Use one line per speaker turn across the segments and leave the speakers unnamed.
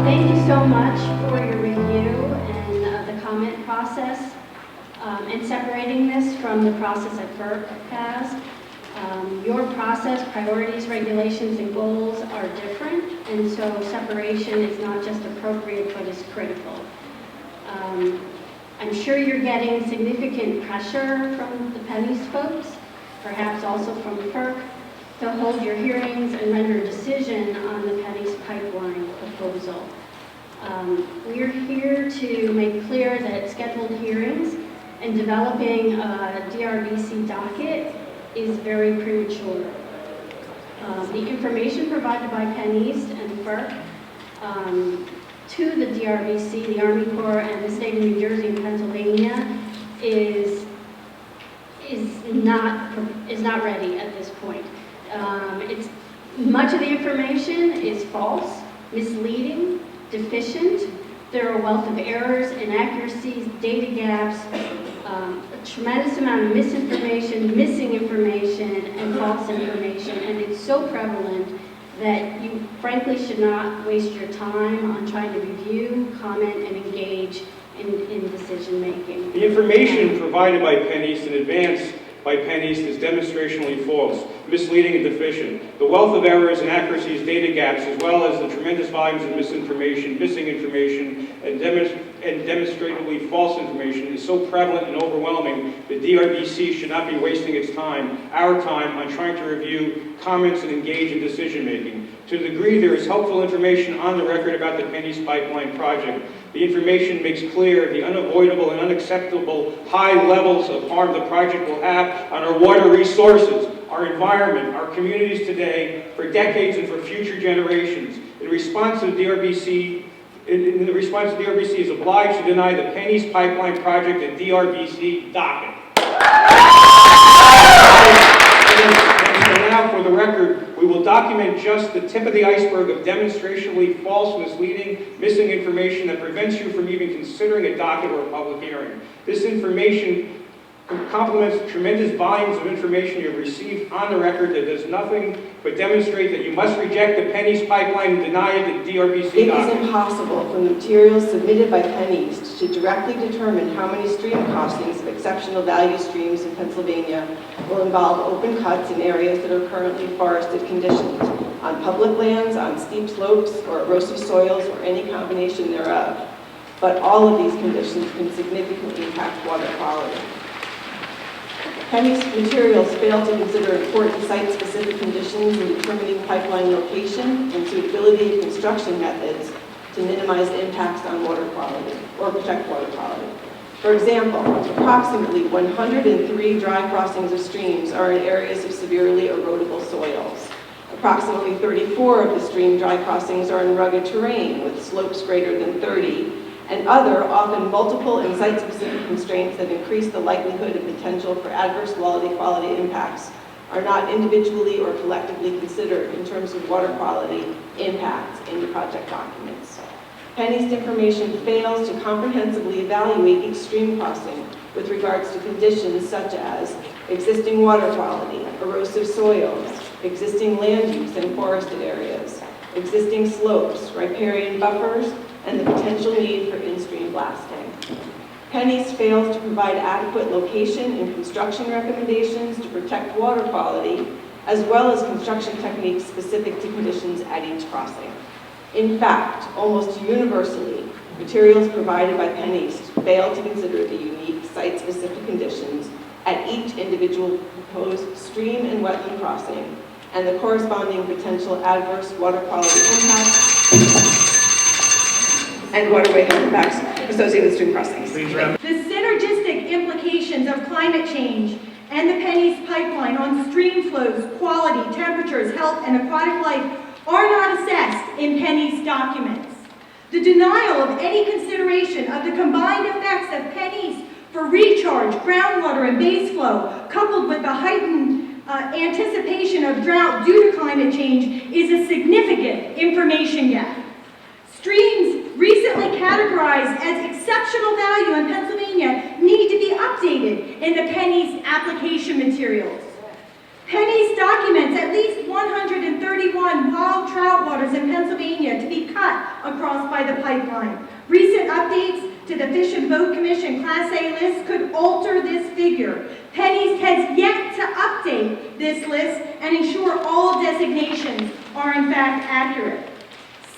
Thank you so much for your review and the comment process and separating this from the process that FERC has. Your process, priorities, regulations, and goals are different, and so separation is not just appropriate, but is critical. I'm sure you're getting significant pressure from the PennEast folks, perhaps also from FERC, to hold your hearings and render a decision on the PennEast Pipeline proposal. We're here to make clear that scheduled hearings and developing a DRBC docket is very premature. The information provided by PennEast and FERC to the DRBC, the Army Corps, and the state of New Jersey and Pennsylvania is not ready at this point. Much of the information is false, misleading, deficient. There are a wealth of errors, inaccuracies, data gaps, a tremendous amount of misinformation, missing information, and false information, and it's so prevalent that you frankly should not waste your time on trying to review, comment, and engage in decision making.
The information provided by PennEast in advance by PennEast is demonstrationally false, misleading, and deficient. The wealth of errors, inaccuracies, data gaps, as well as the tremendous volumes of misinformation, missing information, and demonstratively false information is so prevalent and overwhelming that DRBC should not be wasting its time, our time, on trying to review comments and engage in decision making. To the degree there is helpful information on the record about the PennEast Pipeline project, the information makes clear the unavoidable and unacceptable high levels of harm the project will have on our water resources, our environment, our communities today, for decades and for future generations. In response to the DRBC is obliged to deny the PennEast Pipeline project at DRBC docket. And now, for the record, we will document just the tip of the iceberg of demonstrationally false, misleading, missing information that prevents you from even considering a docket or a public hearing. This information complements tremendous volumes of information you have received on the record that does nothing but demonstrate that you must reject the PennEast Pipeline and deny it at DRBC docket.
It is impossible for the materials submitted by PennEast to directly determine how many stream crossings of exceptional value streams in Pennsylvania will involve open cuts in areas that are currently forested conditions, on public lands, on steep slopes, or erosive soils, or any combination thereof. But all of these conditions can significantly impact water quality. PennEast materials fail to consider important site-specific conditions in determining pipeline location and suitability of construction methods to minimize impacts on water quality or protect water quality. For example, approximately 103 dry crossings of streams are in areas of severely erodible soils. Approximately 34 of the stream dry crossings are in rugged terrain with slopes greater than 30, and other, often multiple and site-specific constraints that increase the likelihood and potential for adverse quality impacts are not individually or collectively considered in terms of water quality impacts in the project documents. PennEast information fails to comprehensively evaluate each stream crossing with regards to conditions such as existing water quality, erosive soils, existing land use in forested areas, existing slopes, riparian buffers, and the potential need for in-stream blasting. PennEast fails to provide adequate location and construction recommendations to protect water quality, as well as construction techniques specific to conditions at each crossing. In fact, almost universally, materials provided by PennEast fail to consider the unique site-specific conditions at each individual proposed stream and wetland crossing and the corresponding potential adverse water quality impacts and waterway health impacts associated with stream crossings.
The synergistic implications of climate change and the PennEast Pipeline on stream flows, quality, temperatures, health, and aquatic life are not assessed in PennEast documents. The denial of any consideration of the combined effects of PennEast for recharge, groundwater, and base flow, coupled with the heightened anticipation of drought due to climate change, is a significant information gap. Streams recently categorized as exceptional value in Pennsylvania need to be updated in the PennEast application materials. PennEast documents at least 131 wild trout waters in Pennsylvania to be cut across by the pipeline. Recent updates to the Fish and Boat Commission Class A list could alter this figure. PennEast has yet to update this list and ensure all designations are in fact accurate.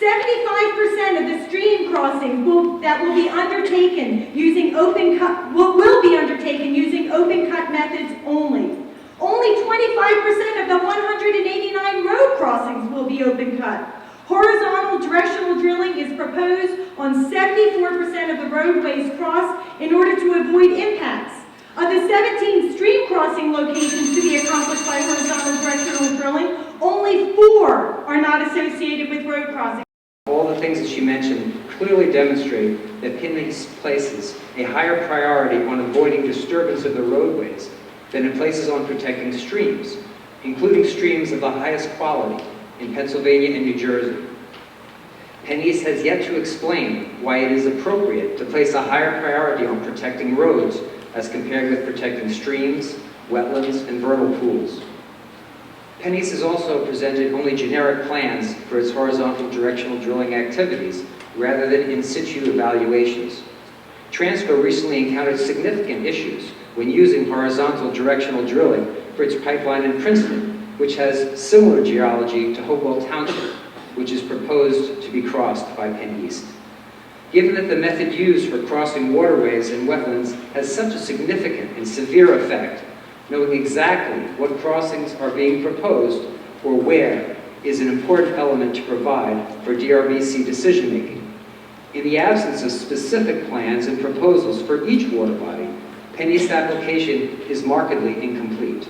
75% of the stream crossings that will be undertaken using open cut will be undertaken using open cut methods only. Only 25% of the 189 road crossings will be open cut. Horizontal directional drilling is proposed on 74% of the roadways crossed in order to avoid impacts. Of the 17 stream crossing locations to be accomplished by horizontal directional drilling, only 4 are not associated with road crossings.
All the things that she mentioned clearly demonstrate that PennEast places a higher priority on avoiding disturbance of the roadways than it places on protecting streams, including streams of the highest quality in Pennsylvania and New Jersey. PennEast has yet to explain why it is appropriate to place a higher priority on protecting roads as compared with protecting streams, wetlands, and vernal pools. PennEast has also presented only generic plans for its horizontal directional drilling activities rather than in situ evaluations. Transco recently encountered significant issues when using horizontal directional drilling for its pipeline in Princeton, which has similar geology to Hopewell Township, which is proposed to be crossed by PennEast. Given that the method used for crossing waterways and wetlands has such a significant and severe effect, knowing exactly what crossings are being proposed or where is an important element to provide for DRBC decision-making. In the absence of specific plans and proposals for each water body, PennEast application is markedly incomplete.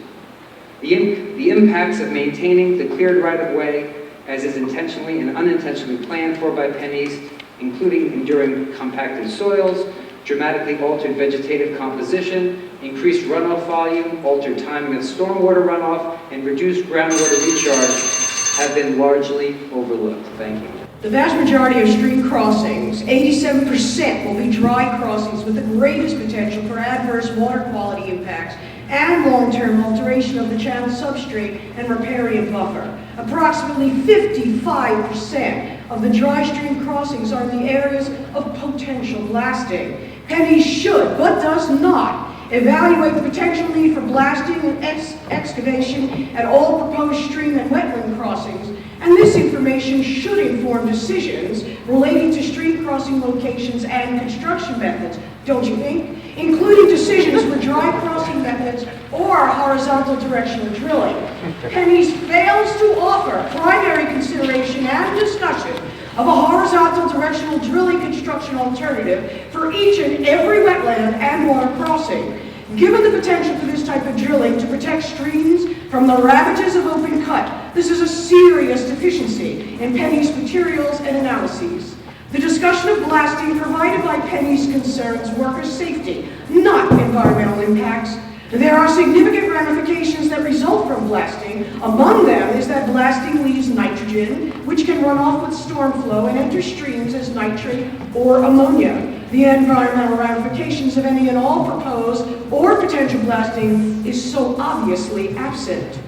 The impacts of maintaining the cleared right-of-way, as is intentionally and unintentionally planned for by PennEast, including enduring compacted soils, dramatically altered vegetative composition, increased runoff volume, altered timing of stormwater runoff, and reduced groundwater recharge have been largely overlooked. Thank you.
The vast majority of stream crossings, 87%, will be dry crossings with the greatest potential for adverse water quality impacts and long-term alteration of the channel substrate and riparian buffer. Approximately 55% of the dry stream crossings are in the areas of potential blasting. PennEast should, but does not, evaluate the potential need for blasting and excavation at all proposed stream and wetland crossings, and this information should inform decisions relating to stream crossing locations and construction methods, don't you think? Including decisions for dry crossing methods or horizontal directional drilling. PennEast fails to offer primary consideration and discussion of a horizontal directional drilling construction alternative for each and every wetland and water crossing. Given the potential for this type of drilling to protect streams from the ravages of open cut, this is a serious deficiency in PennEast materials and analyses. The discussion of blasting provided by PennEast concerns workers' safety, not environmental impacts. There are significant ramifications that result from blasting. Among them is that blasting leaves nitrogen, which can run off with storm flow and enter streams as nitrate or ammonia. The environmental ramifications of any and all proposed or potential blasting is so obviously absent.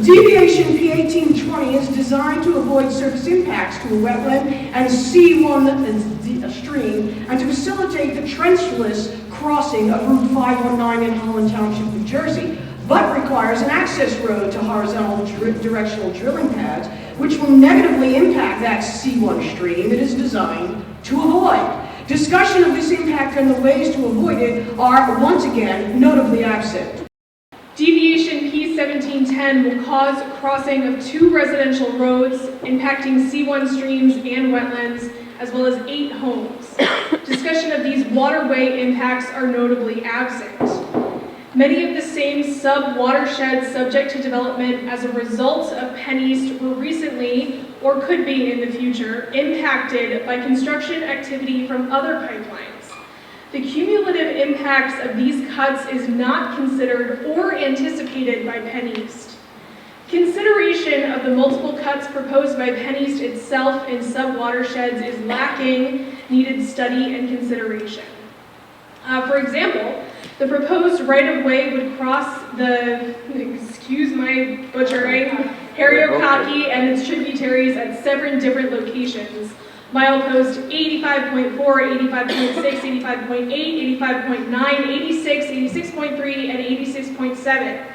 Deviation P1820 is designed to avoid surface impacts to a wetland and C1 stream and to facilitate the trenchless crossing of Route 519 in Holland Township, New Jersey, but requires an access road to horizontal directional drilling pads, which will negatively impact that C1 stream it is designed to avoid. Discussion of this impact and the ways to avoid it are, once again, notably absent.
Deviation P1710 will cause crossing of 2 residential roads impacting C1 streams and wetlands, as well as 8 homes. Discussion of these waterway impacts are notably absent. Many of the same sub-watersheds subject to development as a result of PennEast were recently, or could be in the future, impacted by construction activity from other pipelines. The cumulative impacts of these cuts is not considered or anticipated by PennEast. Consideration of the multiple cuts proposed by PennEast itself in sub-watersheds is lacking needed study and consideration. For example, the proposed right-of-way would cross the, excuse my butchering, Harriokaki and its tributaries at 7 different locations. Milepost 85.4, 85.6, 85.8, 85.9, 86, 86.3, and 86.7.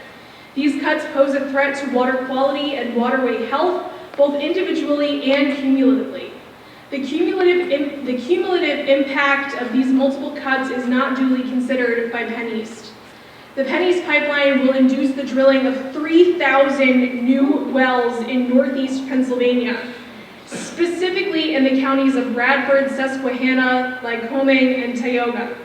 These cuts pose a threat to water quality and waterway health, both individually and cumulatively. The cumulative impact of these multiple cuts is not duly considered by PennEast. The PennEast Pipeline will induce the drilling of 3,000 new wells in northeast Pennsylvania, specifically in the counties of Bradford, Susquehanna, Lycoming, and Tioga.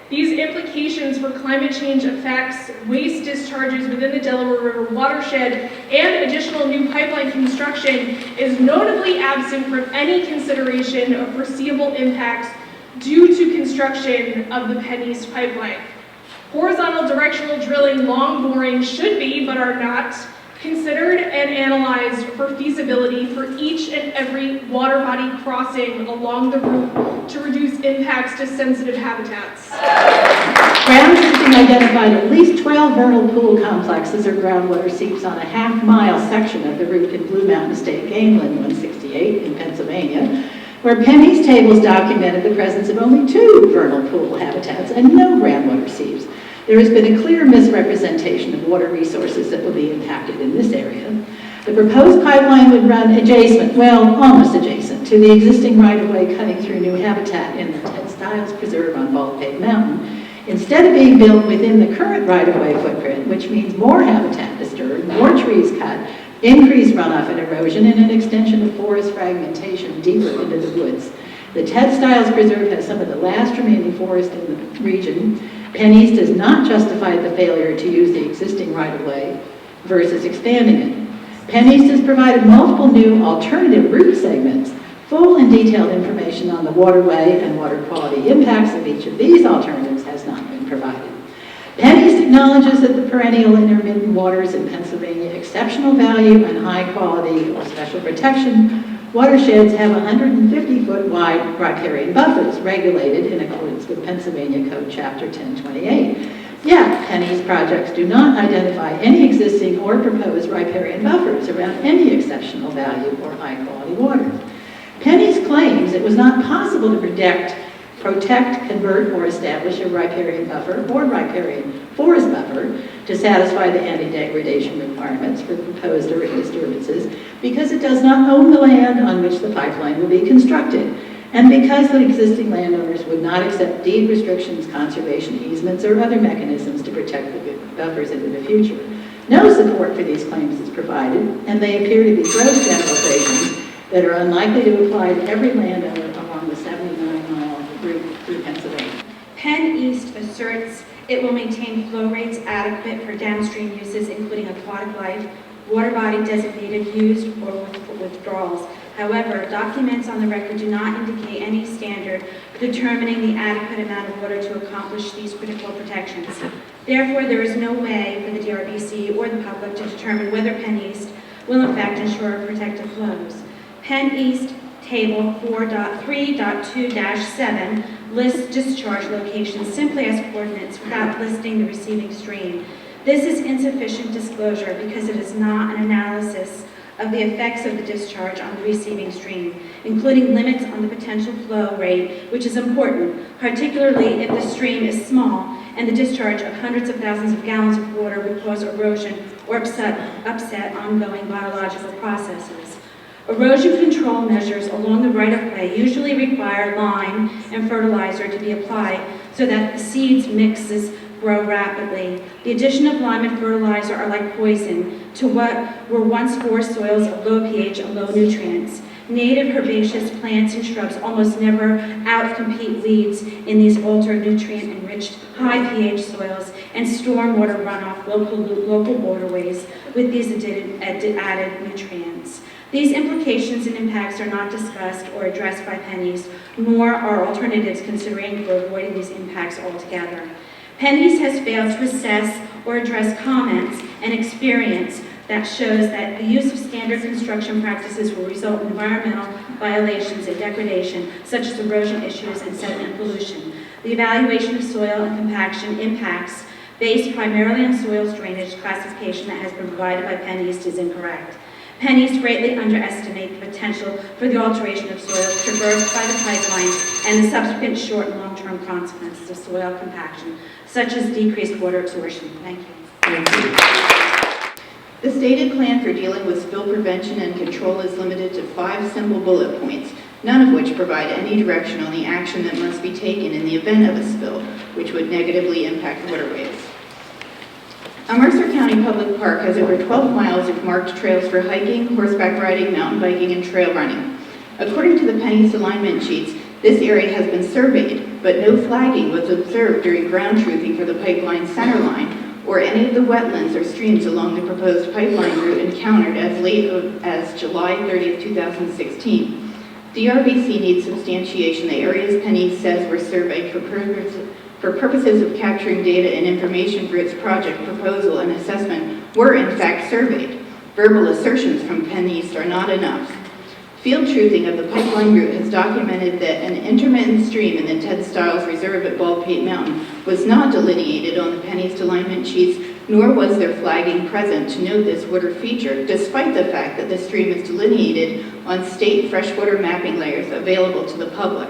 These implications for climate change effects, waste discharges within the Delaware River watershed, and additional new pipeline construction is notably absent from any consideration of foreseeable impacts due to construction of the PennEast Pipeline. Horizontal directional drilling, long boring should be, but are not, considered and analyzed for feasibility for each and every water body crossing along the route to reduce impacts to sensitive habitats.
Ground system identified at least 12 vernal pool complexes or groundwater seeps on a half-mile section of the route in Blue Mountain State Game Land 168 in Pennsylvania, where PennEast tables documented the presence of only 2 vernal pool habitats and no groundwater seeps. There has been a clear misrepresentation of water resources that will be impacted in this area. The proposed pipeline would run adjacent, well, almost adjacent, to the existing right-of-way cutting through new habitat in the Ted Stiles Preserve on Baldpate Mountain, instead of being built within the current right-of-way footprint, which means more habitat disturbed, more trees cut, increased runoff and erosion, and an extension of forest fragmentation deeper into the woods. The Ted Stiles Preserve has some of the last remaining forest in the region. PennEast has not justified the failure to use the existing right-of-way versus expanding it. PennEast has provided multiple new alternative route segments. Full and detailed information on the waterway and water quality impacts of each of these alternatives has not been provided. PennEast acknowledges that the perennial intermittent waters in Pennsylvania exceptional value and high quality or special protection watersheds have 150-foot wide riparian buffers regulated in accordance with Pennsylvania Code Chapter 1028. Yet, PennEast projects do not identify any existing or proposed riparian buffers around any exceptional value or high quality water. PennEast claims it was not possible to protect, convert, or establish a riparian buffer or riparian forest buffer to satisfy the anti-degradation requirements for proposed disturbances because it does not own the land on which the pipeline will be constructed, and because the existing landowners would not accept deed restrictions, conservation easements, or other mechanisms to protect the buffers into the future. No support for these claims is provided, and they appear to be gross generalizations that are unlikely to apply to every landowner along the 79-mile route through Pennsylvania.
PennEast asserts it will maintain flow rates adequate for downstream uses, including aquatic life, water body designated used, or withdrawals. However, documents on the record do not indicate any standard for determining the adequate amount of water to accomplish these critical protections. Therefore, there is no way for the DRBC or the public to determine whether PennEast will in fact ensure protective flows. PennEast Table 4.3.2-7 lists discharge locations simply as coordinates without listing the receiving stream. This is insufficient disclosure because it is not an analysis of the effects of the discharge on the receiving stream, including limits on the potential flow rate, which is important, particularly if the stream is small and the discharge of hundreds of thousands of gallons of water would cause erosion or upset ongoing biological processes. Erosion control measures along the right-of-way usually require lime and fertilizer to be applied so that the seeds mixes grow rapidly. The addition of lime and fertilizer are like poison to what were once forest soils of low pH and low nutrients. Native herbaceous plants and shrubs almost never outcompete weeds in these altered nutrient-enriched high pH soils, and stormwater runoff will pollute local waterways with these added nutrients. These implications and impacts are not discussed or addressed by PennEast, nor are alternatives considering for avoiding these impacts altogether. PennEast has failed to assess or address comments and experience that shows that the use of standard construction practices will result in environmental violations and degradation, such as erosion issues and sediment pollution. The evaluation of soil and compaction impacts based primarily on soils drainage classification that has been provided by PennEast is incorrect. PennEast greatly underestimate the potential for the alteration of soils traversed by the pipeline and the subsequent short and long-term consequences of soil compaction, such as decreased water absorption. Thank you.
Thank you. The stated plan for dealing with spill prevention and control is limited to 5 simple bullet points, none of which provide any direction on the action that must be taken in the event of a spill, which would negatively impact waterways. A Mercer County Public Park has over 12 miles of marked trails for hiking, horseback riding, mountain biking, and trail running. According to the PennEast alignment sheets, this area has been surveyed, but no flagging was observed during ground truthing for the pipeline center line or any of the wetlands or streams along the proposed pipeline route encountered as late as July 30th, 2016. DRBC needs substantiation the areas PennEast says were surveyed for purposes of capturing data and information for its project proposal and assessment were in fact surveyed. Verbal assertions from PennEast are not enough. Field truthing of the pipeline route has documented that an intermittent stream in the Ted Stiles Reserve at Baldpate Mountain was not delineated on the PennEast alignment sheets, nor was there flagging present to note this water feature, despite the fact that the stream is delineated on state freshwater mapping layers available to the public.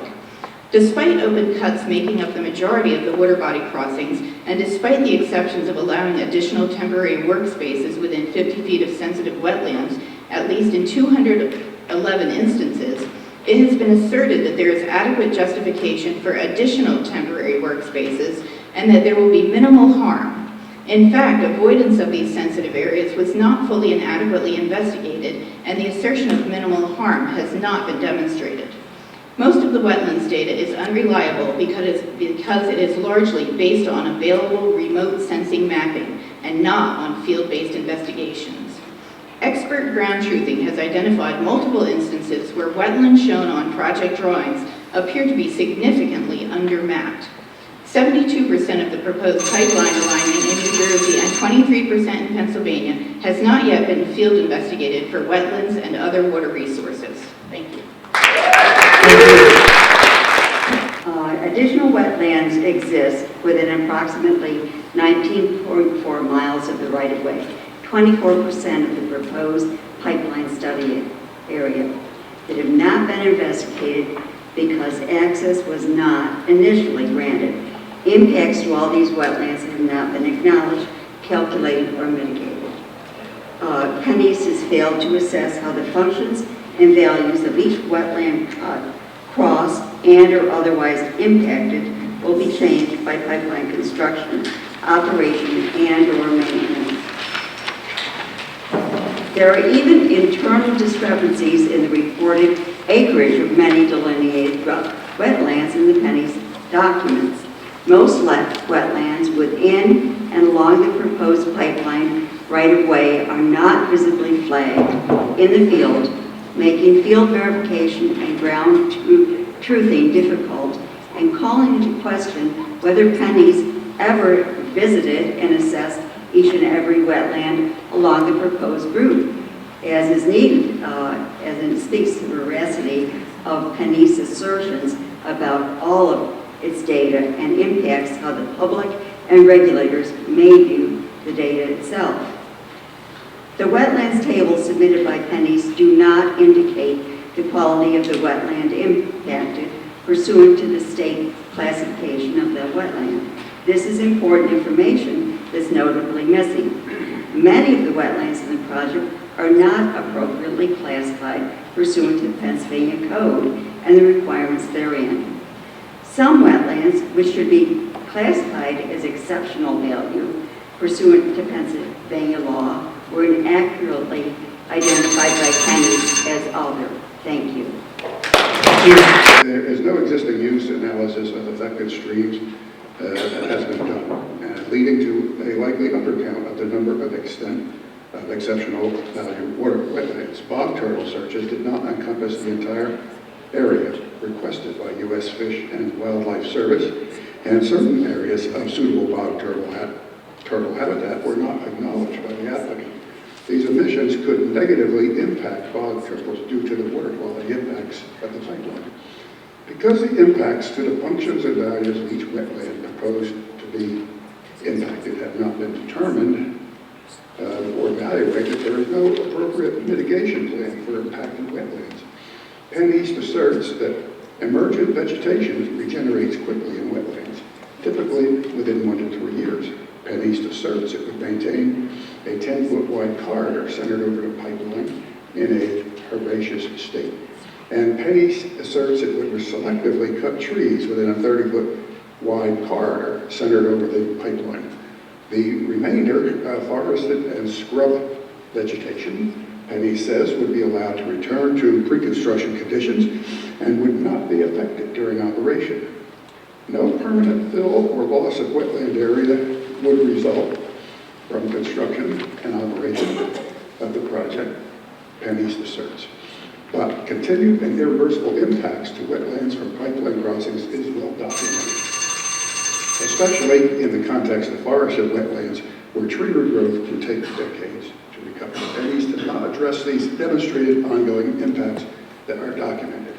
Despite open cuts making up the majority of the water body crossings, and despite the exceptions of allowing additional temporary workspaces within 50 feet of sensitive wetlands, at least in 211 instances, it has been asserted that there is adequate justification for additional temporary workspaces and that there will be minimal harm. In fact, avoidance of these sensitive areas was not fully and adequately investigated, and the assertion of minimal harm has not been demonstrated. Most of the wetlands data is unreliable because it is largely based on available remote sensing mapping and not on field-based investigations. Expert ground truthing has identified multiple instances where wetlands shown on project drawings appear to be significantly undermapped. 72% of the proposed pipeline alignment in New Jersey and 23% in Pennsylvania has not yet been field investigated for wetlands and other water resources. Thank you.
Additional wetlands exist within approximately 19.4 miles of the right-of-way, 24% of the proposed pipeline study area that have not been investigated because access was not initially granted. Impacts to all these wetlands have not been acknowledged, calculated, or mitigated. PennEast has failed to assess how the functions and values of each wetland crossed and or otherwise impacted will be changed by pipeline construction, operation, and or maintenance. There are even internal discrepancies in the reported acreage of many delineated wetlands in the PennEast documents. Most wetlands within and along the proposed pipeline right-of-way are not visibly flagged in the field, making field verification and ground truthing difficult and calling into question whether PennEast ever visited and assessed each and every wetland along the proposed route, as is needed, as it speaks to the veracity of PennEast's assertions about all of its data and impacts how the public and regulators may view the data itself. The wetlands tables submitted by PennEast do not indicate the quality of the wetland impacted pursuant to the state classification of the wetland. This is important information that's notably missing. Many of the wetlands in the project are not appropriately classified pursuant to the Pennsylvania Code and the requirements therein. Some wetlands, which should be classified as exceptional value pursuant to Pennsylvania law, were inaccurately identified by PennEast as other. Thank you.
There is no existing use analysis of affected streams that has been done, leading to a likely undercount of the number of extent of exceptional value water wetlands. Bog turtle searches did not encompass the entire area requested by U.S. Fish and Wildlife Service, and certain areas of suitable bog turtle habitat were not acknowledged by the applicant. These emissions could negatively impact bog turtles due to the water quality impacts of the pipeline. Because the impacts to the functions and values of each wetland proposed to be impacted have not been determined, The board evaluated that there is no appropriate mitigation plan for impacted wetlands. PennEast asserts that emergent vegetation regenerates quickly in wetlands, typically within 1 to 3 years. PennEast asserts it would maintain a 10-foot wide corridor centered over the pipeline in a herbaceous state. And PennEast asserts it would selectively cut trees within a 30-foot wide corridor centered over the pipeline. The remainder, forested and scrub vegetation, PennEast says, would be allowed to return to pre-construction conditions and would not be affected during operation. No permanent fill or loss of wetland area would result from construction and operation of the project, PennEast asserts. But continued and irreversible impacts to wetlands from pipeline crossings is well documented, especially in the context of forested wetlands where tree regrowth can take decades to recover. PennEast does not address these demonstrated ongoing impacts that are documented.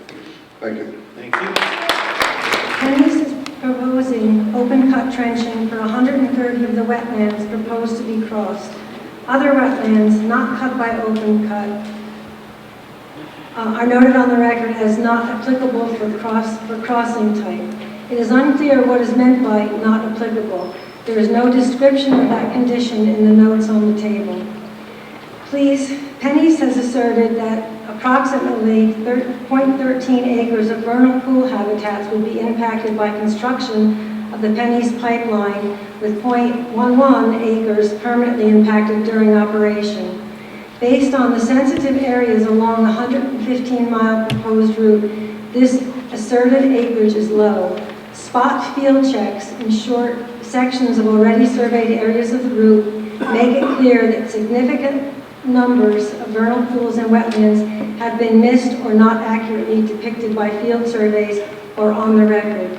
Thank you.
Thank you.
PennEast is proposing open cut trenching for 130 of the wetlands proposed to be crossed. Other wetlands not cut by open cut are noted on the record as not applicable for crossing type. It is unclear what is meant by not applicable. There is no description of that condition in the notes on the table. Please, PennEast has asserted that approximately 0.13 acres of vernal pool habitats will be impacted by construction of the PennEast Pipeline, with 0.11 acres permanently impacted during operation. Based on the sensitive areas along the 115-mile proposed route, this asserted acreage is low. Spot field checks in short sections of already surveyed areas of the route make it clear that significant numbers of vernal pools and wetlands have been missed or not accurately depicted by field surveys or on the record.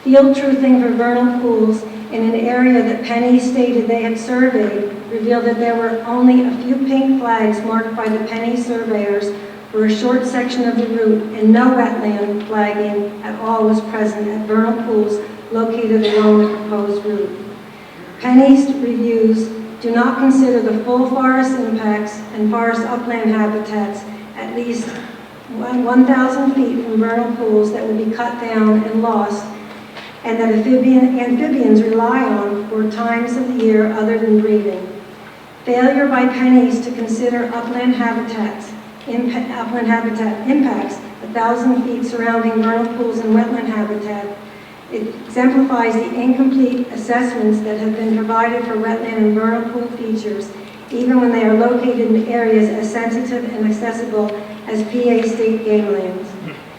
Field truthing for vernal pools in an area that PennEast stated they had surveyed revealed that there were only a few pink flags marked by the PennEast surveyors for a short section of the route, and no wetland flagging at all was present at vernal pools located along the proposed route. PennEast reviews do not consider the full forest impacts and forest upland habitats at least 1,000 feet from vernal pools that will be cut down and lost, and that amphibians rely on for times of the year other than breeding. Failure by PennEast to consider upland habitat impacts 1,000 feet surrounding vernal pools and wetland habitat. It exemplifies the incomplete assessments that have been provided for wetland and vernal pool features, even when they are located in areas as sensitive and accessible as PA state game lands.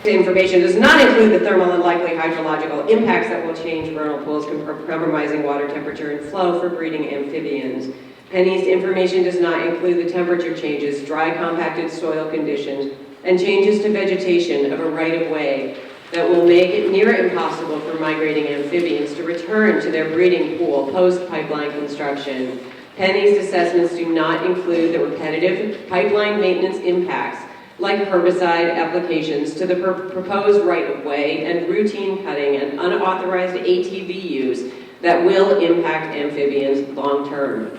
The information does not include the thermal and likely hydrological impacts that will change vernal pools, compromising water temperature and flow for breeding amphibians. PennEast information does not include the temperature changes, dry compacted soil conditions, and changes to vegetation of a right-of-way that will make it near impossible for migrating amphibians to return to their breeding pool post-pipeline construction. PennEast assessments do not include the repetitive pipeline maintenance impacts like herbicide applications to the proposed right-of-way and routine cutting and unauthorized ATV use that will impact amphibians long-term.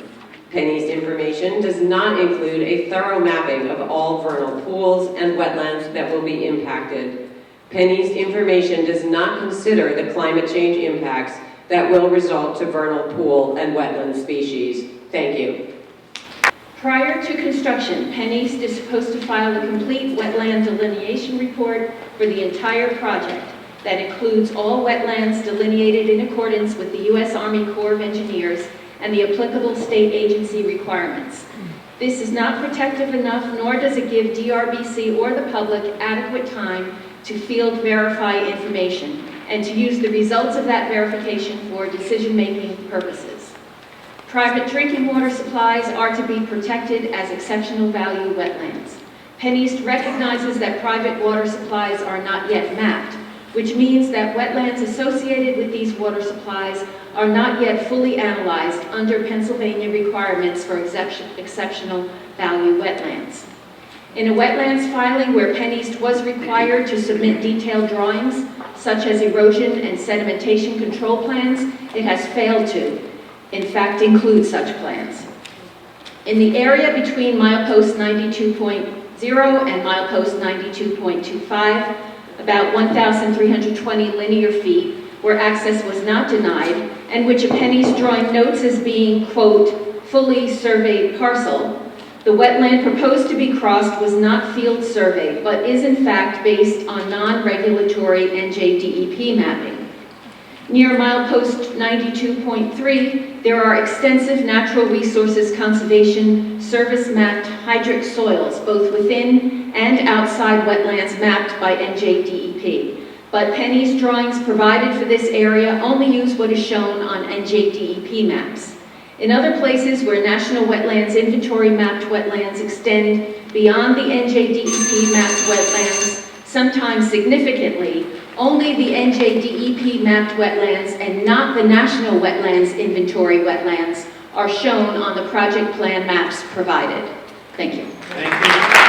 PennEast information does not include a thorough mapping of all vernal pools and wetlands that will be impacted. PennEast information does not consider the climate change impacts that will result to vernal pool and wetland species. Thank you.
Prior to construction, PennEast is supposed to file a complete wetland delineation report for the entire project that includes all wetlands delineated in accordance with the U.S. Army Corps of Engineers and the applicable state agency requirements. This is not protective enough, nor does it give DRBC or the public adequate time to field verify information and to use the results of that verification for decision-making purposes. Private drinking water supplies are to be protected as exceptional value wetlands. PennEast recognizes that private water supplies are not yet mapped, which means that wetlands associated with these water supplies are not yet fully analyzed under Pennsylvania requirements for exceptional value wetlands. In a wetlands filing where PennEast was required to submit detailed drawings, such as erosion and sedimentation control plans, it has failed to, in fact, include such plans. In the area between milepost 92.0 and milepost 92.25, about 1,320 linear feet where access was not denied, and which a PennEast drawing notes as being, quote, fully surveyed parcel, the wetland proposed to be crossed was not field surveyed, but is in fact based on non-regulatory NJDEP mapping. Near milepost 92.3, there are extensive natural resources conservation service mapped hydric soils, both within and outside wetlands mapped by NJDEP. But PennEast drawings provided for this area only use what is shown on NJDEP maps. In other places where National Wetlands Inventory mapped wetlands extend beyond the NJDEP mapped wetlands, sometimes significantly, only the NJDEP mapped wetlands and not the National Wetlands Inventory wetlands are shown on the project plan maps provided. Thank you.
Thank you.